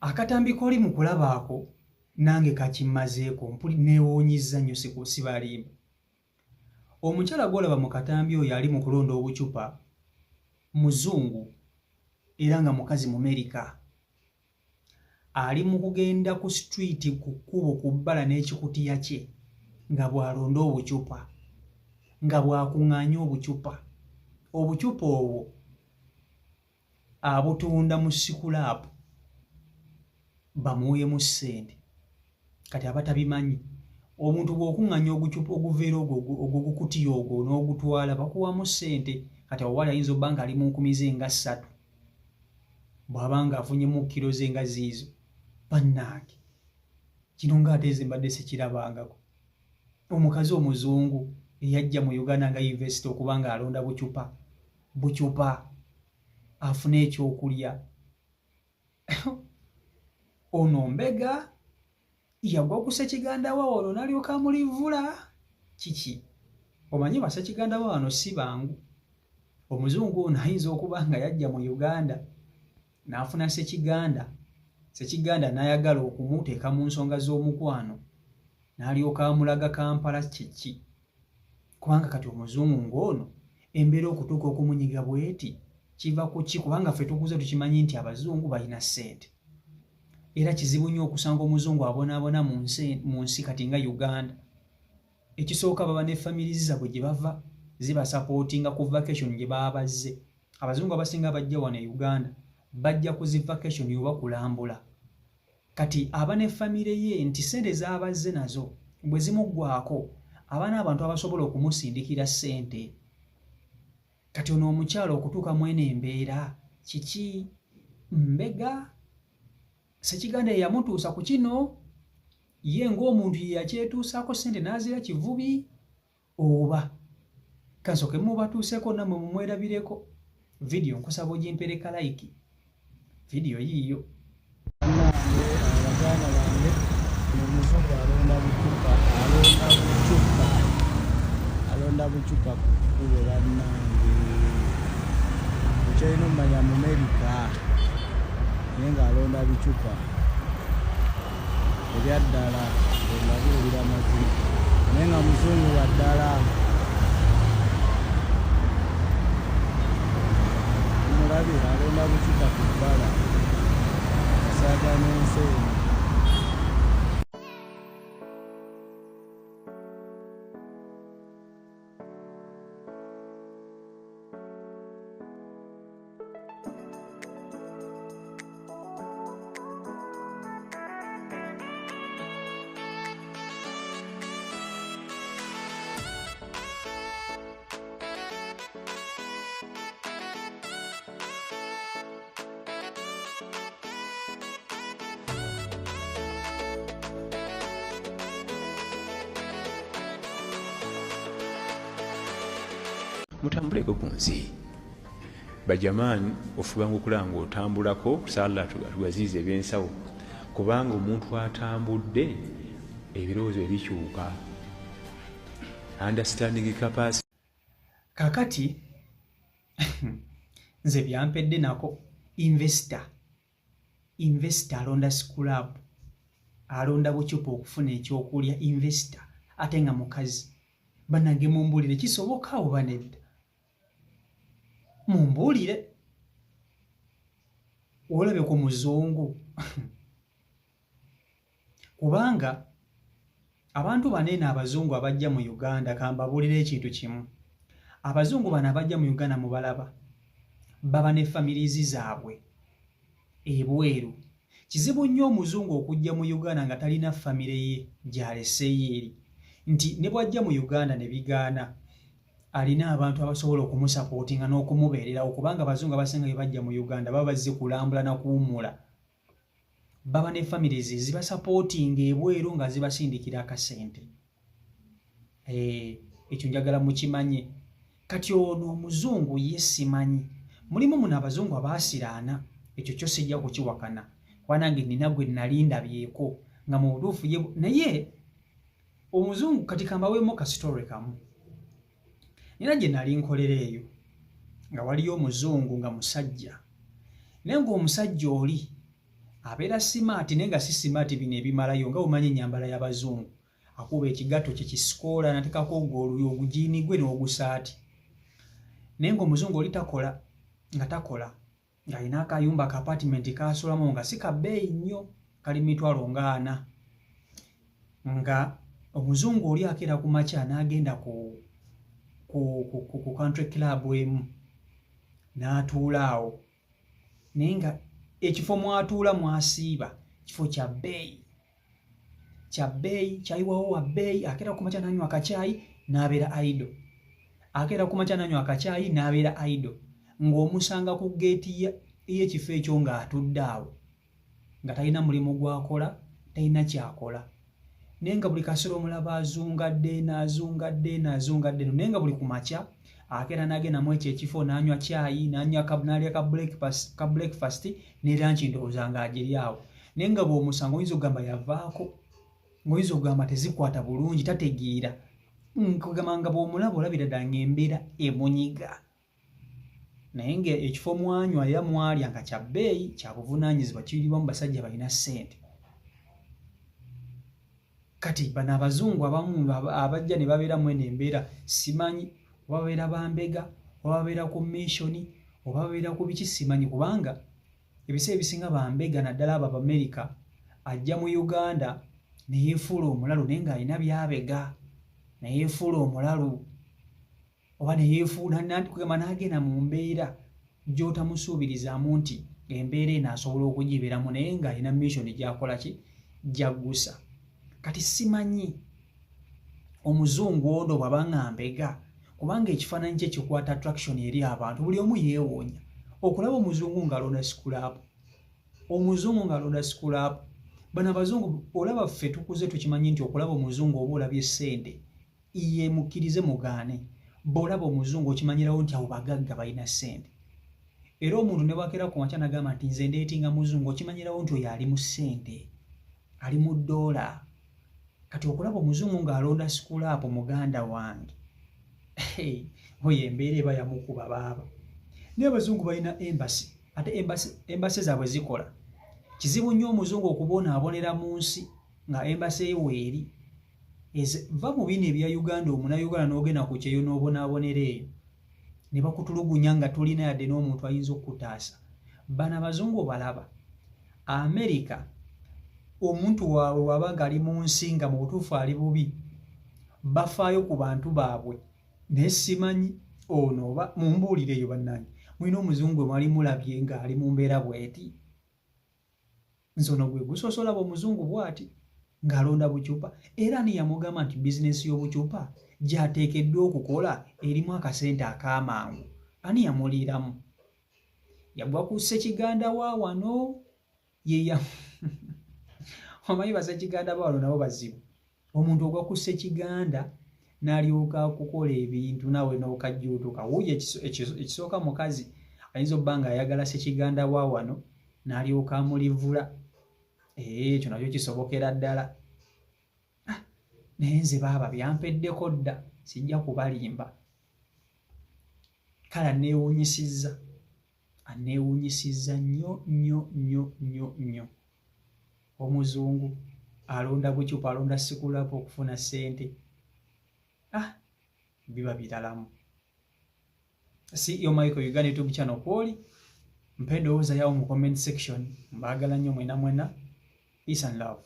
Akatambi koli mu kulaba ako nange kakimazeeko mpuli neewuunyizza nnyo sibalimba. Omukyala gw'olaba mu katambi oyo ali mu kulonda obucupa muzungu era nga mukazi Mumerika. Ali mu kugenda ku street ku kkubo ku bbala n'ekikutiya kye nga bw'alonda obucupa, nga bw'akuŋŋaanya obucupa. Obucupa obwo abutunda mu sikulaapu bamuweemu ssente. Kati abatabimanyi, omuntu bw'okuŋŋaanya ogucupa oguveera ogugukutiya ogwo n'ogutwala bakuwamu ssente. Kati awo wali ayinza obba nga ali mu nkumi ze nga 3 bw'aba nga afunyemu kilo ze nga ziizo. Bannange kino ng'ate nze mbadde sikirabangako. Omukazi omuzungu eyajja mu Uganda nga yunivesite okuba nga alonda bucupa afune ekyokulya. Ono mbega yagwa ku Ssekiganda wa wano n'alyoka amulivula. Kiki? Omanyi ba Ssekiganda wa wano si bangu. Omuzungu ono ayinza okuba nga yajja mu Uganda n'afuna Ssekiganda n'ayagala okumuteeka mu nsonga z'omukwano n'alyoka amulaga Kampala. Kiki? Kubanga kati omuzungu ng'ono embeera okutuuka okumunyiga bweti kiva ku ki? Kubanga ffe tukuze tukimanyi nti abazungu balina ssente. Era kizibu nnyo okusanga omuzungu abonaabona mu nsi kati nga Uganda. Ekisooka baba ne family zaabwe gye bava zibasapootinga ku vacation gye baba bazze. Abazungu abasinga abajja wano e Uganda bajja ku zi vacation oba kulambula. Kati aba ne family ye nti ssente z'abazze nazo bwe zimuggwaako aba n'abantu abasobola okumusindikira ssente. Kati ono omukyala okutuuka mwene embeera kiki? Mbega Ssekiganda yamutuusa ku kino, ye ng'omuntu ye yakyetuusaako ssente n'azira kivubi, oba kansooke mubatuuseeko nammwe mumwerabireko. Vidiyo nkusaba ogimpereka like. Vidiyo yiiyo. Abaganda bange omuzungu alonda bucupa ku kkubo bannange. Ekyalina omumanya Mumerika naye ng'alonda bicupa ebyaddala ngabuulira amazima naye nga muzungu wa ddala. Omulabe alonda bucupa ku bbala asaaga n'enseeni. Mutambuleko ku nsi bajamaani ofubanga okulaba ng'otambulako tusala tugaziiza ebyensawo kubanga omuntu atambudde ebirowoozo ebikyuka. Understanding capacity. Kakati nze byampedde nako investor alonda sikulaapu alonda bucupa okufuna ekyokulya. Investor ate nga mukazi. Bannange mumbuulire kisoboka oba nedda? Mumbuulire. Olabe ku muzungu kubanga abantu baneeno abazungu abajja mu Uganda kambabuulira ekintu kimu. Abazungu bano abajja mu Uganda mubalaba baba ne families zaabwe ebweru. Kizibu nnyo omuzungu okujja mu Uganda nga talina famire ye gy'aleseeyo eri, nti ne bw'ajja mu Uganda ne bigaana alina abantu abasobola okumusapootinga n'okumubeererawo kubanga abazungu abasinga bye bajja mu Uganda baba bazze kulambula na kuwummula. Baba ne families zibasapootinga ebweru nga zibasindikira akasente. Ekyo njagala mukimanye. Kati ono omuzungu ye simanyi. Mulimu muno abazungu abaasiraana, ekyo kyo sijja kukiwakana. Wanange nina gwe nali ndabyeko nga mu butuufu ye naye omuzungu kati kambaweemu ka story kamu. Nina gye nali nkolera eyo nga waliyo omuzungu nga musajja naye ng'omusajja oli abeera simaati naye nga si simaati bino ebimalayo nga omanyi ennyambala y'abazungu akuba ekigatto kye kisikoola natekako ogujiini gwe n'ogusaati naye ng'omuzungu oli takola ng'alina akayumba ka apartment kaasulamu nga si kabbeeyi nnyo kali mitwalo nga 4 nga omuzungu oli akeera ku makya n'agenda ku country club emu n'atuula awo naye nga ekifo mwatuula mwasiiba kifo kya bbeeyi kyayiwawo wa bbeeyi akeera ku makya n'anywa akacaayi n'abeera aido ng'omusanga ku geeti y'ekifo ekyo ng'atudde awo nga talina mulimu gw'akola talina kyakola naye nga buli kasera omulaba azungadde naye nga buli ku makya akeera n'agendamu ekyo ekifo n'anywa caayi n'alya ka breakfast ne lanchi ndowooza ng'agiri awo naye nga bw'omusanga oyinza okugamba yavaako ng'oyinza okugamba tezikwata bulungi tategeera nkugamba nga bw'omulaba olabira ddala ng'embeera emunyiga naye nga ekifo mwanywa era mwalya nga kya bbeeyi kya buvunaanyizibwa kiiriwamu basajja balina ssente. Kati bano abazungu abamu abajja ne babeera mu eno embeera simanyi oba babeera bambega oba babeera ku missioni oba babeera ku biki simanyi kubanga ebiseera ebisinga bambega naddala abo Abamerica ajja mu Uganda ne yeefuula omulalu naye ng'alina byabega ne yeefuula omulalu oba ne yeefuula kugamba n'agenda mu mbeera gy'otamusuubirizaamu nti embeera eno asobola okugibeeramu naye ng'alina missioni gy'akola ki gy'aggusa. Kati simanyi omuzungu ono bw'aba ng'ambega kubanga ekifaananyi kye kikwata attraction eri abantu buli omu yeewoonya okulaba omuzungu ng'alonda sikulaapu bano abazungu olaba ffe tukuze tukimanyi nti okulaba omuzungu oba olabye ssente yeemukkirize mugaane bw'olaba omuzungu okimanyirawo nti abo bagagga balina ssente era omuntu ne bwakeera ku makya n'agamba nti nze ndeetinga muzungu okimanyirawo nti oyo ali mu ssente ali mu ddoola. Kati okulaba omuzungu ng'alonda sikulaapu muganda wange oyo embeera eba yamukuba baaba. Naye abazungu balina embasi ate embasi zaabwe zikola kizibu nnyo omuzungu okubonaabonera mu nsi nga embasi ye weeri va mu bino ebya Uganda omunauganda n'ogenda ku kyeyo n'obonaabonera eyo ne bakutulugunya nga tulina yadde n'omuntu ayinza okukutaasa. Bano abazungu balaba America omuntu waabwe waba ng'ali mu nsi nga mu butuufu ali bubi bafaayo ku bantu baabwe naye simanyi ono oba mumbuulire eyo bannange mulina omuzungu mwali mulabye ng'ali mu mbeera bw'eti nze ono gwe gusoose olaba omuzungu bw'ati ng'alonda bucupa era ani yamugamba nti bizinesi y'obucupa gy'ateekeddwa okukola erimu akasente ak'amangu ani yamuliiramu yagwa ku ssekiganda wa wano yeya omanyi bassekiganda bawalo nabo bazibu omuntu ogwa ku ssekiganda n'alyoka kukola ebintu naawe n'okajjuutuka wuuyo ekisooka mukazi ayinza obba ng'ayagala ssekiganda wa wano n'alyoka amulivula ekyo nakyo kisobokera ddala naye nze baaba byampeddeko dda sijja kubalimba kale aneewuunyisizza nnyo omuzungu alonda bucupa alonda sikulaapu okufuna ssente biba biralamu. CEO Michael Uganda YouTube channel kwoli mpe endowooza yawo mu comment section mbaagala nnyo mwena peace and love.